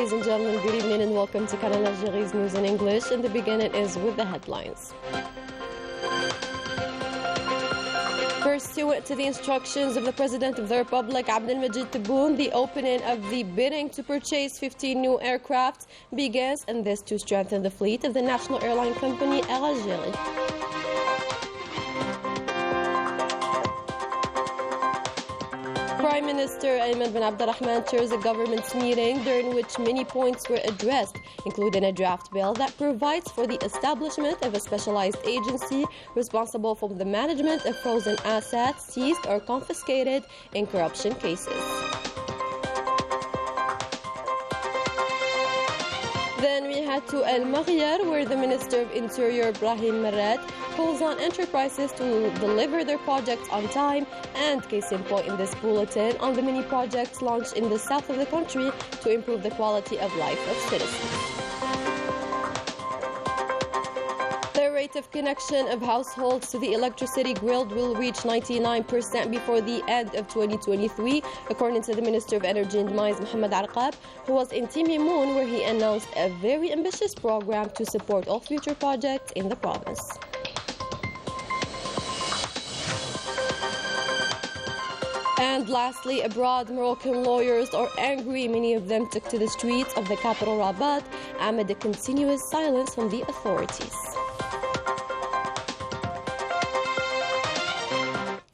Ladies and gentlemen, good evening and welcome to Canal Algérie's news in English. And the beginning is with the headlines. Pursuant to the instructions of the President of the Republic, Abdelmajid Tebboune, the opening of the bidding to purchase 15 new aircraft begins, and this to strengthen the fleet of the national airline company Air Algérie. Prime Minister Ayman bin Abdurrahman chairs a government meeting during which many points were addressed, including a draft bill that provides for the establishment of a specialized agency responsible for the management of frozen assets seized or confiscated in corruption cases. Then we head to El Maghyar, where the Minister of Interior, Brahim Marad, calls on enterprises to deliver their projects on time, and case in point in this bulletin on the many projects launched in the south of the country to improve the quality of life of citizens. The rate of connection of households to the electricity grid will reach 99% before the end of 2023, according to the Minister of Energy and Mines, Mohamed Arqab, who was in Timimoun, where he announced a very ambitious program to support all future projects in the province. And lastly, abroad, Moroccan lawyers are angry. Many of them took to the streets of the capital Rabat amid the continuous silence from the authorities.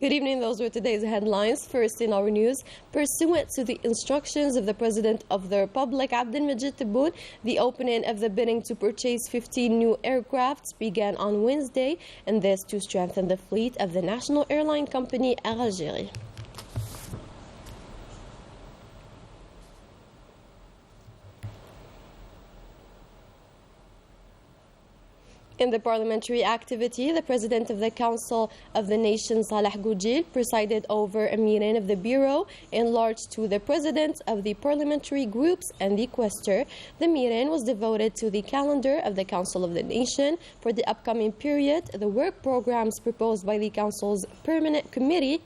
Good evening, those were today's headlines. First in our news, pursuant to the instructions of the President of the Republic, Abdelmajid Tebboune, the opening of the bidding to purchase 15 new aircrafts began on Wednesday, and this to strengthen the fleet of the national airline company Air Algérie. In the parliamentary activity, the President of the Council of the Nation, Saleh Goujil, presided over a meeting of the Bureau enlarged to the Presidents of the parliamentary groups and the Quaestor. The meeting was devoted to the calendar of the Council of the Nation for the upcoming period, the work programs proposed by the Council's permanent committees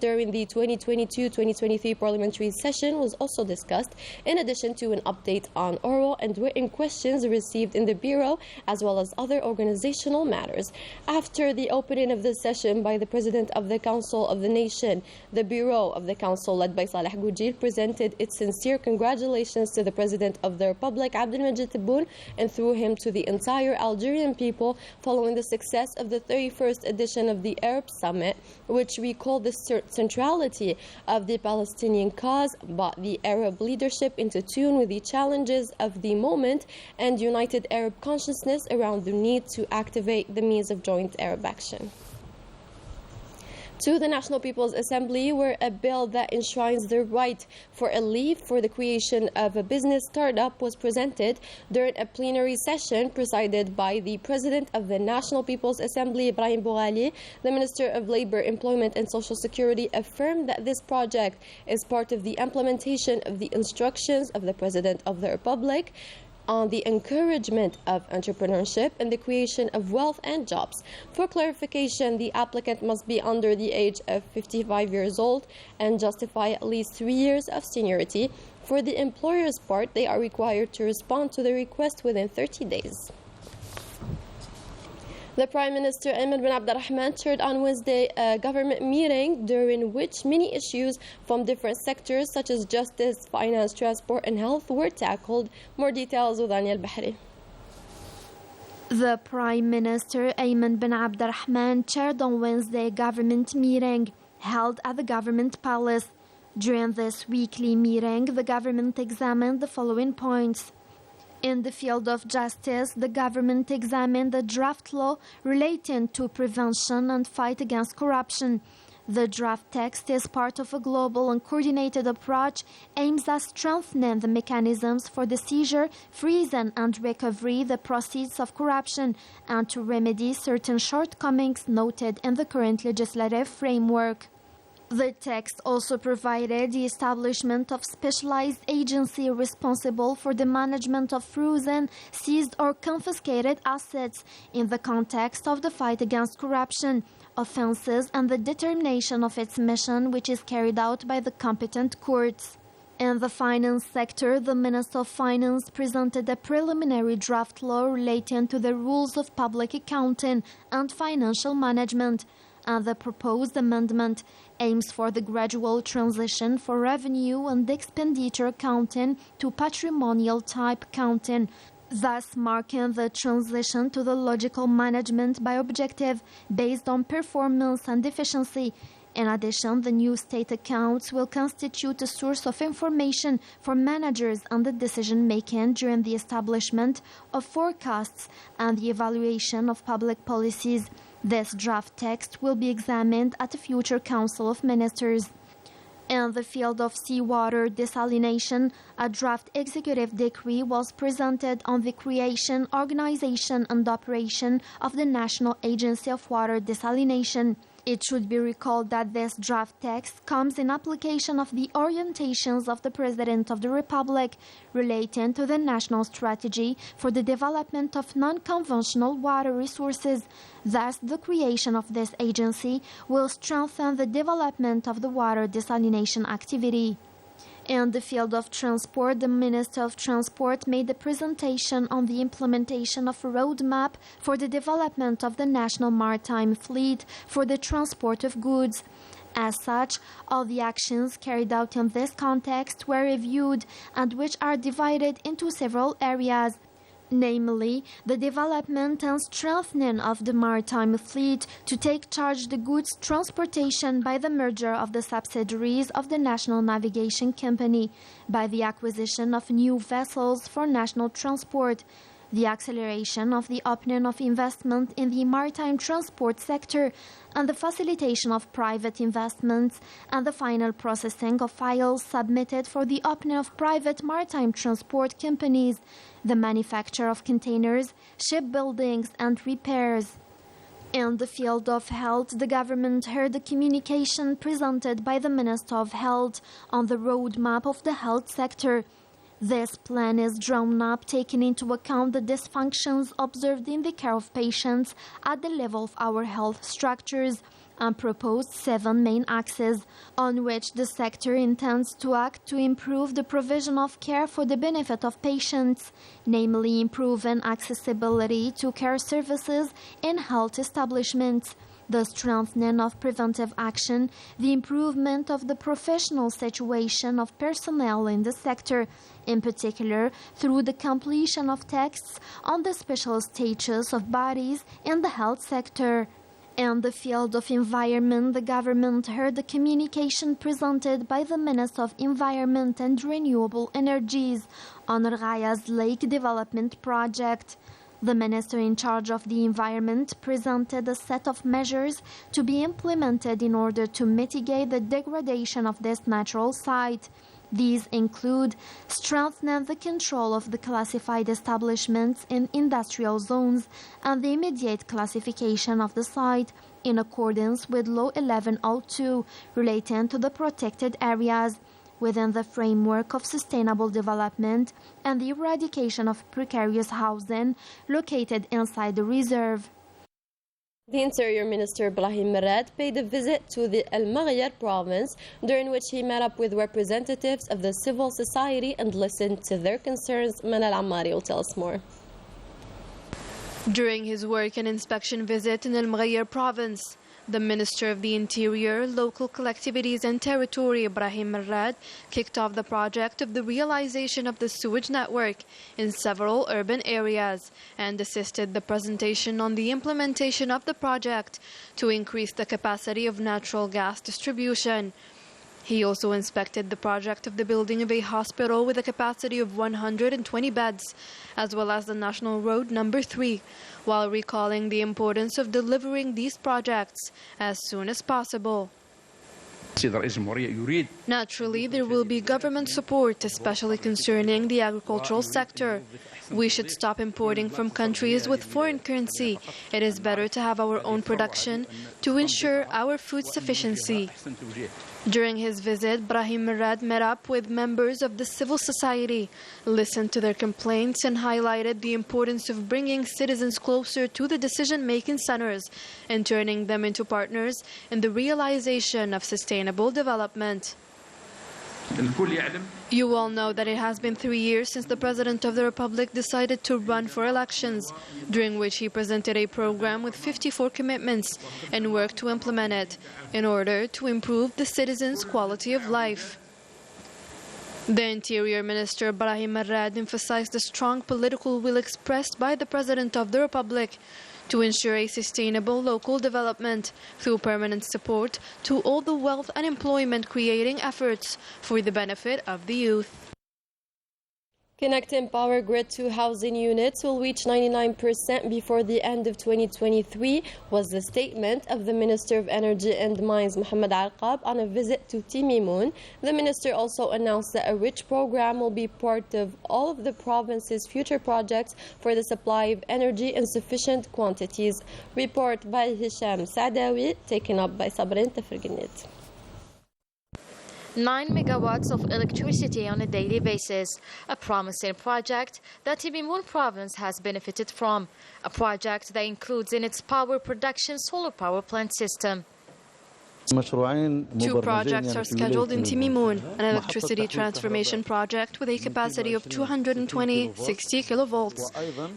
during the 2022-2023 parliamentary session was also discussed, in addition to an update on oral and written questions received in the Bureau, as well as other organizational matters. After the opening of the session by the President of the Council of the Nation, the Bureau of the Council, led by Saleh Goujil, presented its sincere congratulations to the President of the Republic, Abdelmajid Tebboune, and through him to the entire Algerian people, following the success of the 31st edition of the Arab Summit, which recalled the centrality of the Palestinian cause, brought the Arab leadership into tune with the challenges of the moment, and united Arab consciousness around the need to activate the means of joint Arab action. To the National People's Assembly, where a bill that enshrines the right for a leave for the creation of a business startup was presented during a plenary session presided by the President of the National People's Assembly, Ibrahim Boughali. The Minister of Labour, Employment and Social Security affirmed that this project is part of the implementation of the instructions of the President of the Republic on the encouragement of entrepreneurship and the creation of wealth and jobs. For clarification, the applicant must be under the age of 55 years old and justify at least 3 years of seniority. For the employer's part, they are required to respond to the request within 30 days. The Prime Minister Ayman bin Abdurrahman chaired on Wednesday a government meeting during which many issues from different sectors such as justice, finance, transport and health were tackled. More details with Daniel Bahri. The Prime Minister Ayman bin Abdurrahman chaired on Wednesday a government meeting held at the Government Palace. During this weekly meeting, the government examined the following points. In the field of justice, the government examined the draft law relating to prevention and fight against corruption. The draft text is part of a global and coordinated approach aimed at strengthening the mechanisms for the seizure, freezing and recovery the proceeds of corruption, and to remedy certain shortcomings noted in the current legislative framework. The text also provided the establishment of specialized agency responsible for the management of frozen, seized or confiscated assets in the context of the fight against corruption, offences and the determination of its mission, which is carried out by the competent courts. In the finance sector, the Minister of Finance presented a preliminary draft law relating to the rules of public accounting and financial management, and the proposed amendment aims for the gradual transition for revenue and expenditure accounting to patrimonial type accounting, thus marking the transition to the logical management by objective based on performance and efficiency. In addition, the new state accounts will constitute a source of information for managers and the decision-making during the establishment of forecasts and the evaluation of public policies. This draft text will be examined at a future Council of Ministers. In the field of seawater desalination, a draft executive decree was presented on the creation, organization, and operation of the National Agency of Water Desalination. It should be recalled that this draft text comes in application of the orientations of the President of the Republic relating to the national strategy for the development of non-conventional water resources. Thus, the creation of this agency will strengthen the development of the water desalination activity. In the field of transport, the Minister of Transport made a presentation on the implementation of a roadmap for the development of the national maritime fleet for the transport of goods. As such, all the actions carried out in this context were reviewed and which are divided into several areas, namely the development and strengthening of the maritime fleet to take charge the goods transportation by the merger of the subsidiaries of the National Navigation Company, by the acquisition of new vessels for national transport, the acceleration of the opening of investment in the maritime transport sector, and the facilitation of private investments, and the final processing of files submitted for the opening of private maritime transport companies, the manufacture of containers, shipbuildings, and repairs. In the field of health, the government heard a communication presented by the Minister of Health on the roadmap of the health sector. This plan is drawn up taking into account the dysfunctions observed in the care of patients at the level of our health structures, and proposed 7 main axes on which the sector intends to act to improve the provision of care for the benefit of patients, namely improving accessibility to care services in health establishments, the strengthening of preventive action, the improvement of the professional situation of personnel in the sector, in particular through the completion of texts on the special status of bodies in the health sector. In the field of environment, the government heard the communication presented by the Minister of Environment and Renewable Energies on Rayas Lake Development Project. The minister in charge of the environment presented a set of measures to be implemented in order to mitigate the degradation of this natural site. These include strengthening the control of the classified establishments in industrial zones and the immediate classification of the site in accordance with Law 1102 relating to the protected areas within the framework of sustainable development and the eradication of precarious housing located inside the reserve. The Interior Minister Brahim Merad paid a visit to the Al Maghayar province, during which he met up with representatives of the civil society and listened to their concerns. Manal Ammari will tell us more. During his work and inspection visit in Al Maghayar province, the Minister of the Interior, Local Collectivities and Territory, Brahim Merad, kicked off the project of the realization of the sewage network in several urban areas and assisted the presentation on the implementation of the project to increase the capacity of natural gas distribution. He also inspected the project of the building of a hospital with a capacity of 120 beds, as well as the National Road Number 3, while recalling the importance of delivering these projects as soon as possible. Naturally, there will be government support, especially concerning the agricultural sector. We should stop importing from countries with foreign currency. It is better to have our own production to ensure our food sufficiency. During his visit, Brahim Merad met up with members of the civil society, listened to their complaints, and highlighted the importance of bringing citizens closer to the decision-making centers and turning them into partners in the realization of sustainable development. You all know that it has been 3 years since the President of the Republic decided to run for elections, during which he presented a program with 54 commitments and worked to implement it in order to improve the citizens' quality of life. The Interior Minister Brahim Marrad emphasized the strong political will expressed by the President of the Republic to ensure a sustainable local development through permanent support to all the wealth and employment creating efforts for the benefit of the youth. Connecting power grid to housing units will reach 99% before the end of 2023 was the statement of the Minister of Energy and Mines Mohammed Alqab on a visit to Timimoun. The minister also announced that a rich program will be part of all of the province's future projects for the supply of energy in sufficient quantities. Report by Hisham Sadawi, taken up by Sabrin Tafrginit. 9 megawatts of electricity on a daily basis, a promising project that Timimoun province has benefited from, a project that includes in its power production solar power plant system. 2 projects are scheduled in Timimoun, an electricity transformation project with a capacity of 220 60 kilovolts,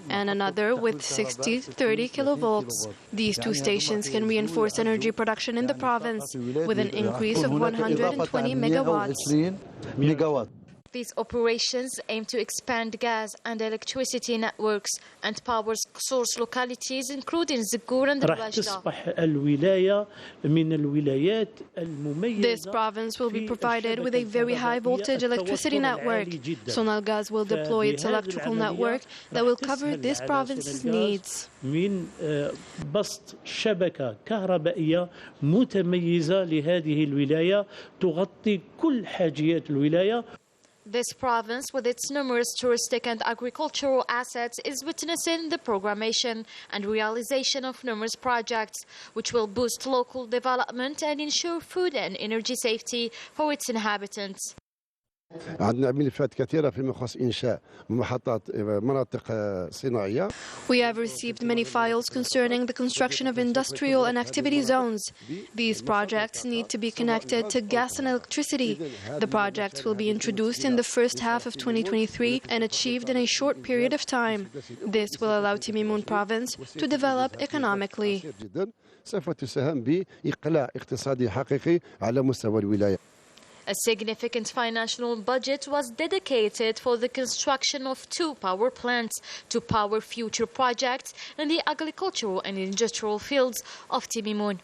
and another with 60 30 kilovolts. These 2 stations can reinforce energy production in the province with an increase of 120 megawatts. These operations aim to expand gas and electricity networks and power source localities including Zagor and Rajda. This province will be provided with a very high voltage electricity network. Sonal Gas will deploy its electrical network that will cover this province's needs. بسط شبكة كهربائية متميزة لهذه الولاية تغطي كل حاجيات الولاية. This province, with its numerous touristic and agricultural assets, is witnessing the programmation and realization of numerous projects, which will boost local development and ensure food and energy safety for its inhabitants. عندنا ملفات كثيرة فيما يخص إنشاء محطات مناطق صناعية. We have received many files concerning the construction of industrial and activity zones. These projects need to be connected to gas and electricity. The projects will be introduced in the first half of 2023 and achieved in a short period of time. This will allow Timimoun province to develop economically. سوف تساهم بإقلاع اقتصادي حقيقي على مستوى الولاية. A significant financial budget was dedicated for the construction of 2 power plants to power future projects in the agricultural and industrial fields of Timimoun.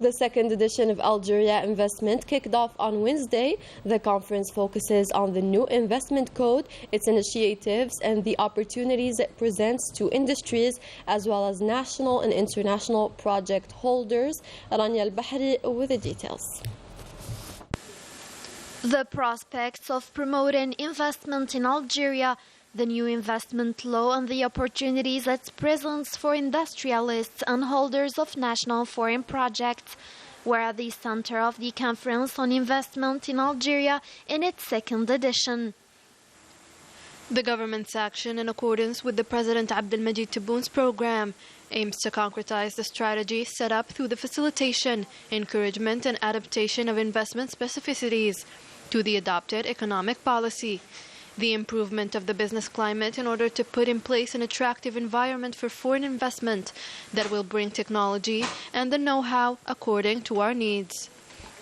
The second edition of Algeria Investment kicked off on Wednesday. The conference focuses on the new investment code, its initiatives, and the opportunities it presents to industries as well as national and international project holders. Rania Al-Bahri with the details. The prospects of promoting investment in Algeria, the new investment law, and the opportunities it presents for industrialists and holders of national foreign projects were at the center of the Conference on Investment in Algeria in its second edition. The government's action, in accordance with the President Abdelmajid Tebboun's program, aims to concretize the strategy set up through the facilitation, encouragement, and adaptation of investment specificities to the adopted economic policy, the improvement of the business climate in order to put in place an attractive environment for foreign investment that will bring technology and the know-how according to our needs.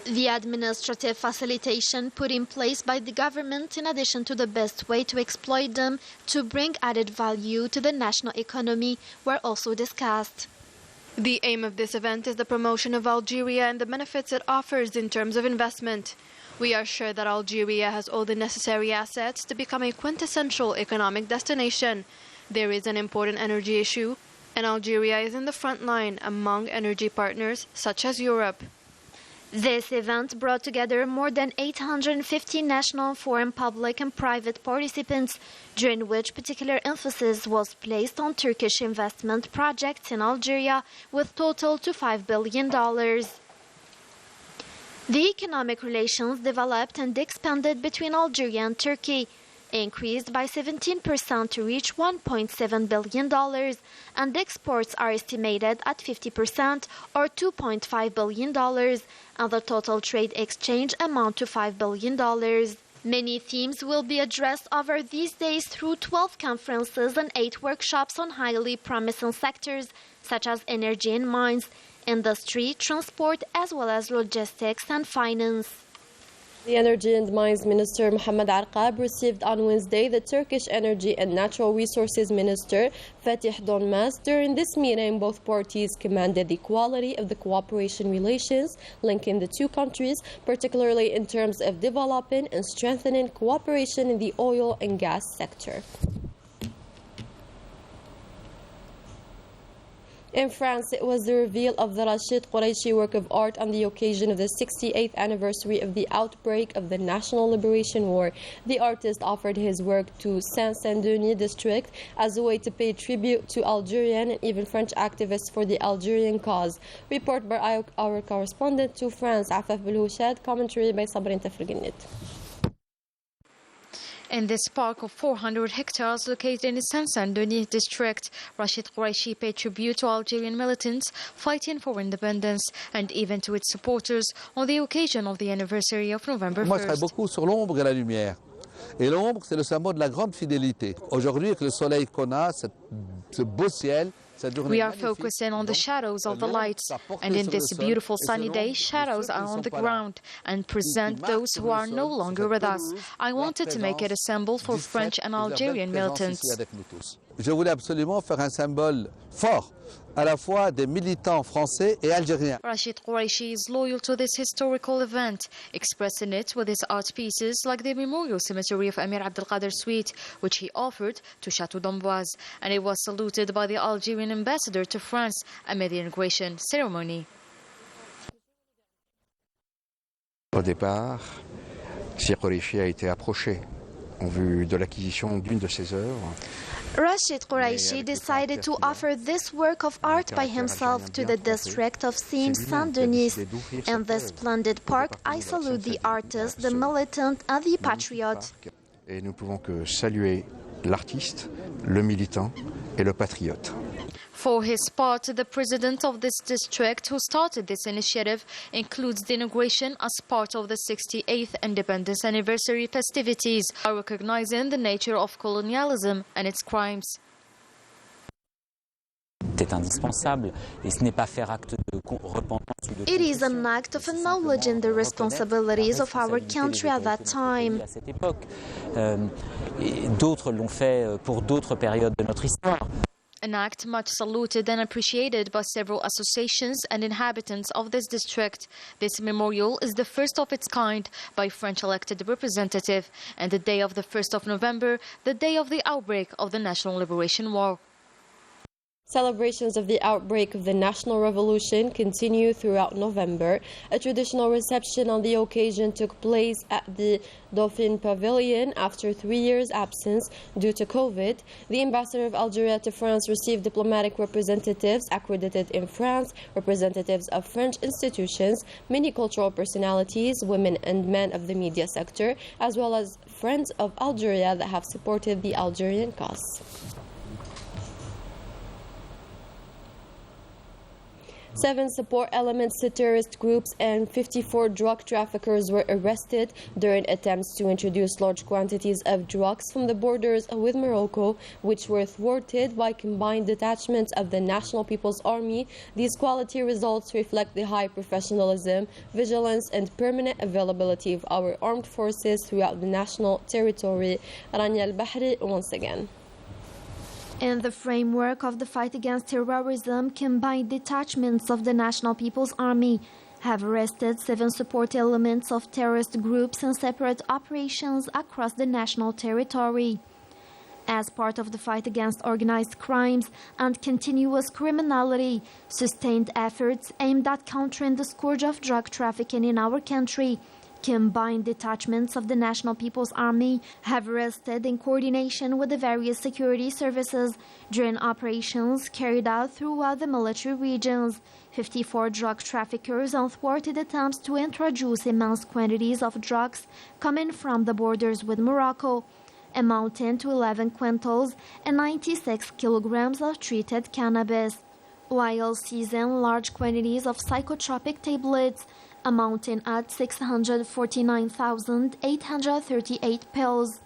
The administrative facilitation put in place by the government, in addition to the best way to exploit them to bring added value to the national economy, were also discussed. The aim of this event is the promotion of Algeria and the benefits it offers in terms of investment. We are sure that Algeria has all the necessary assets to become a quintessential economic destination. There is an important energy issue, and Algeria is in the front line among energy partners such as Europe. This event brought together more than 850 national, foreign, public and private participants, during which particular emphasis was placed on Turkish investment projects in Algeria, with total to $5 billion. The economic relations developed and expanded between Algeria and Turkey. increased by 17% to reach $1.7 billion, and exports are estimated at 50% or $2.5 billion, and the total trade exchange amount to $5 billion. Many themes will be addressed over these days through 12 conferences and 8 workshops on highly promising sectors such as energy and mines, industry, transport, as well as logistics and finance. The Energy and Mines Minister Mohammed Arqab received on Wednesday the Turkish Energy and Natural Resources Minister Fatih Donmaz. During this meeting, both parties commended the quality of the cooperation relations linking the two countries, particularly in terms of developing and strengthening cooperation in the oil and gas sector. In France, it was the reveal of the Rachid Qureshi work of art on the occasion of the 68th anniversary of the outbreak of the National Liberation War. The artist offered his work to Saint-Denis district as a way to pay tribute to Algerian and even French activists for the Algerian cause. Report by our correspondent to France, Afaf Belhouchad, commentary by Sabrin Tafriginit. In this park of 400 hectares located in the Saint-Denis district, Rachid Qureshi paid tribute to Algerian militants fighting for independence and even to its supporters on the occasion of the anniversary of November 1st. Moi, je serais beaucoup sur l'ombre et la lumière. Et l'ombre, c'est le symbole de la grande fidélité. Aujourd'hui, avec le soleil qu'on a, ce beau ciel, we are focusing on the shadows of the lights, and in this beautiful sunny day, shadows are on the ground and present those who are no longer with us. I wanted to make it a symbol for French and Algerian militants. Je voulais absolument faire un symbole fort, à la fois des militants français et algériens. Rachid Qureshi is loyal to this historical event, expressing it with his art pieces like the memorial cemetery of Amir Abdelkader Suite, which he offered to Château d'Amboise, and it was saluted by the Algerian ambassador to France amid the inauguration ceremony. Au départ, Sir Qureshi a été approché en vue de l'acquisition d'une de ses œuvres. Rachid Qureshi decided to offer this work of art by himself to the district of Saint-Denis. In this splendid park, I salute the artist, the militant, and the patriot. Et nous pouvons que saluer l'artiste, le militant et le patriote. For his part, the president of this district who started this initiative includes the inauguration as part of the 68th independence anniversary festivities, recognizing the nature of colonialism and its crimes. C'est indispensable et ce n'est pas faire acte de repentance ou de It is an act of acknowledging the responsibilities of our country at that time. À cette époque, d'autres l'ont fait pour d'autres périodes de notre histoire. An act much saluted and appreciated by several associations and inhabitants of this district. This memorial is the first of its kind by French elected representative, and the day of the 1st of November, the day of the outbreak of the National Liberation War. Celebrations of the outbreak of the National Revolution continue throughout November. A traditional reception on the occasion took place at the Dauphine Pavilion after 3 years' absence due to COVID. The ambassador of Algeria to France received diplomatic representatives accredited in France, representatives of French institutions, many cultural personalities, women and men of the media sector, as well as friends of Algeria that have supported the Algerian cause. 7 support elements to terrorist groups and 54 drug traffickers were arrested during attempts to introduce large quantities of drugs from the borders with Morocco, which were thwarted by combined detachments of the National People's Army. These quality results reflect the high professionalism, vigilance, and permanent availability of our armed forces throughout the national territory. Rania Al-Bahri once again. In the framework of the fight against terrorism, combined detachments of the National People's Army have arrested 7 support elements of terrorist groups in separate operations across the national territory. As part of the fight against organized crimes and continuous criminality, sustained efforts aimed at countering the scourge of drug trafficking in our country, combined detachments of the National People's Army have arrested in coordination with the various security services during operations carried out throughout the military regions 54 drug traffickers and thwarted attempts to introduce immense quantities of drugs coming from the borders with Morocco. amounting to 11 quintals and 96 kilograms of treated cannabis, while seizing large quantities of psychotropic tablets amounting at 649,838 pills.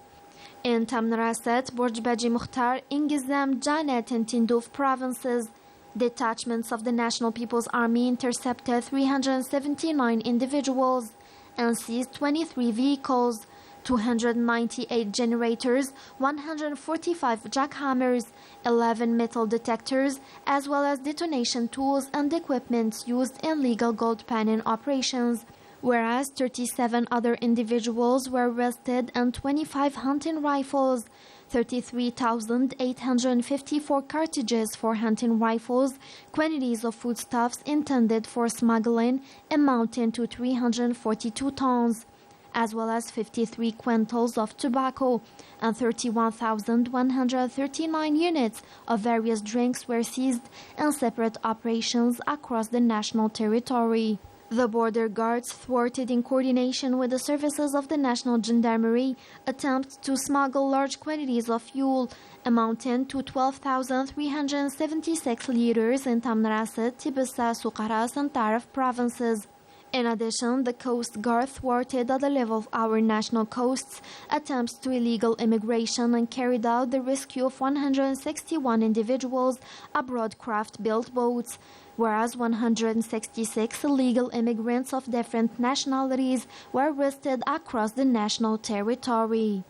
In Tamanrasset, Borj Baji Mukhtar, Ingizam, Janet and Tindouf provinces, detachments of the National People's Army intercepted 379 individuals and seized 23 vehicles, 298 generators, 145 jackhammers, 11 metal detectors, as well as detonation tools and equipment used in legal gold panning operations, whereas 37 other individuals were arrested and 25 hunting rifles, 33,854 cartridges for hunting rifles, quantities of foodstuffs intended for smuggling amounting to 342 tons, as well as 53 quintals of tobacco, and 31,139 units of various drinks were seized in separate operations across the national territory. The border guards thwarted, in coordination with the services of the National Gendarmerie, attempts to smuggle large quantities of fuel amounting to 12,376 liters in Tamanrasset, Tibisa, Suqaras and Taraf provinces. In addition, the Coast Guard thwarted at the level of our national coasts attempts to illegal immigration and carried out the rescue of 161 individuals aboard craft-built boats, whereas 166 illegal immigrants of different nationalities were arrested across the national territory.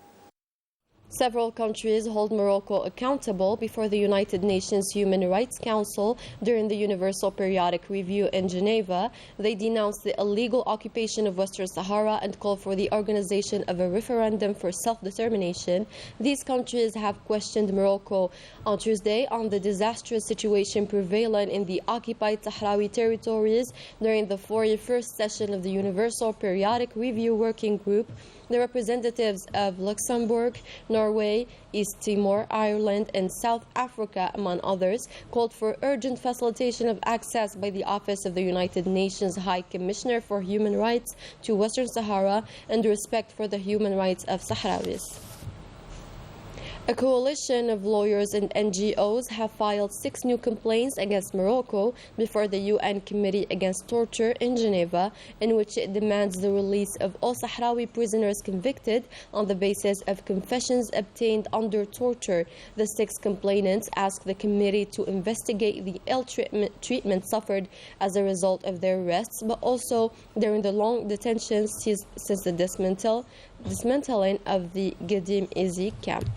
Several countries hold Morocco accountable before the United Nations Human Rights Council during the Universal Periodic Review in Geneva. They denounced the illegal occupation of Western Sahara and called for the organization of a referendum for self-determination. These countries have questioned Morocco on Tuesday on the disastrous situation prevalent in the occupied Sahrawi territories during the 41st session of the Universal Periodic Review Working Group. The representatives of Luxembourg, Norway, East Timor, Ireland, and South Africa, among others, called for urgent facilitation of access by the Office of the United Nations High Commissioner for Human Rights to Western Sahara and respect for the human rights of Sahrawis. A coalition of lawyers and NGOs have filed 6 new complaints against Morocco before the UN Committee Against Torture in Geneva, in which it demands the release of all Sahrawi prisoners convicted on the basis of confessions obtained under torture. The 6 complainants ask the committee to investigate the ill treatment suffered as a result of their arrests, but also during the long detentions since the dismantling of the Gadim Izi camp.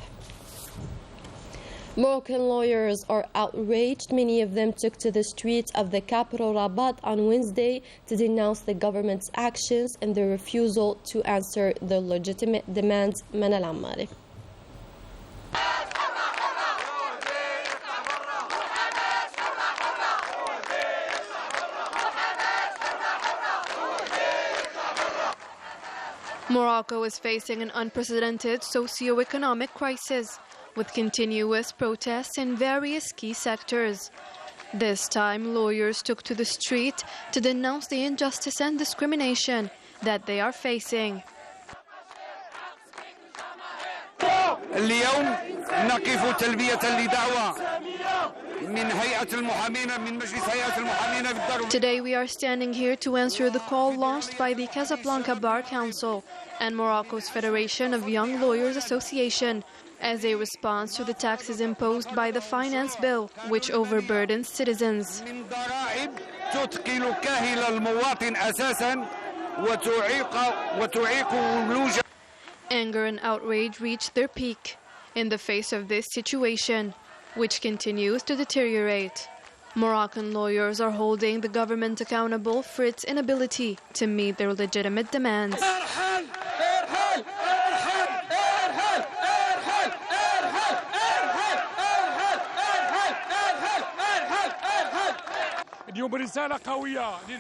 Moroccan lawyers are outraged. Many of them took to the streets of the capital Rabat on Wednesday to denounce the government's actions and the refusal to answer the legitimate demands. Manal Ammari. Morocco is facing an unprecedented socio-economic crisis, with continuous protests in various key sectors. This time, lawyers took to the street to denounce the injustice and discrimination that they are facing. اليوم نقف تلبية لدعوة من هيئة المحامين من مجلس هيئة المحامين بالدار. Today we are standing here to answer the call launched by the Casablanca Bar Council and Morocco's Federation of Young Lawyers Association as a response to the taxes imposed by the finance bill, which overburdens citizens. من ضرائب تثقل كاهل المواطن أساسا وتعيق ولوج. Anger and outrage reached their peak in the face of this situation, which continues to deteriorate. Moroccan lawyers are holding the government accountable for its inability to meet their legitimate demands.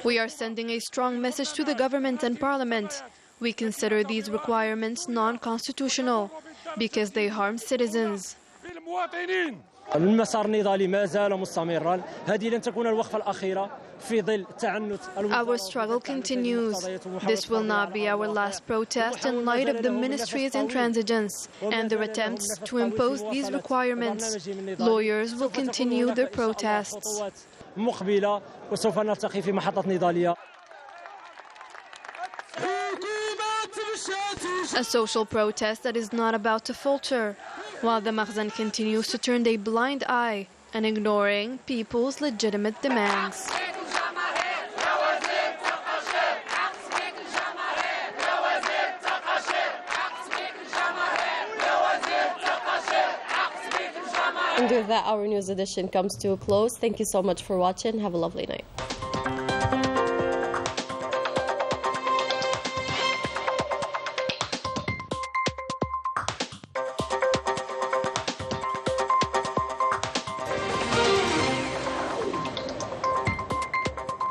We are sending a strong message to the government and parliament. We consider these requirements non-constitutional because they harm citizens. المسار النضالي ما زال مستمرا. هذه لن تكون الوقفة الأخيرة في ظل تعنت. Our struggle continues. This will not be our last protest in light of the ministry's intransigence and their attempts to impose these requirements. Lawyers will continue their protests. مقبلة وسوف نلتقي في محطة نضالية. A social protest that is not about to falter, while the Makhzen continues to turn a blind eye and ignoring people's legitimate demands. And with that, our news edition comes to a close. Thank you so much for watching. Have a lovely night.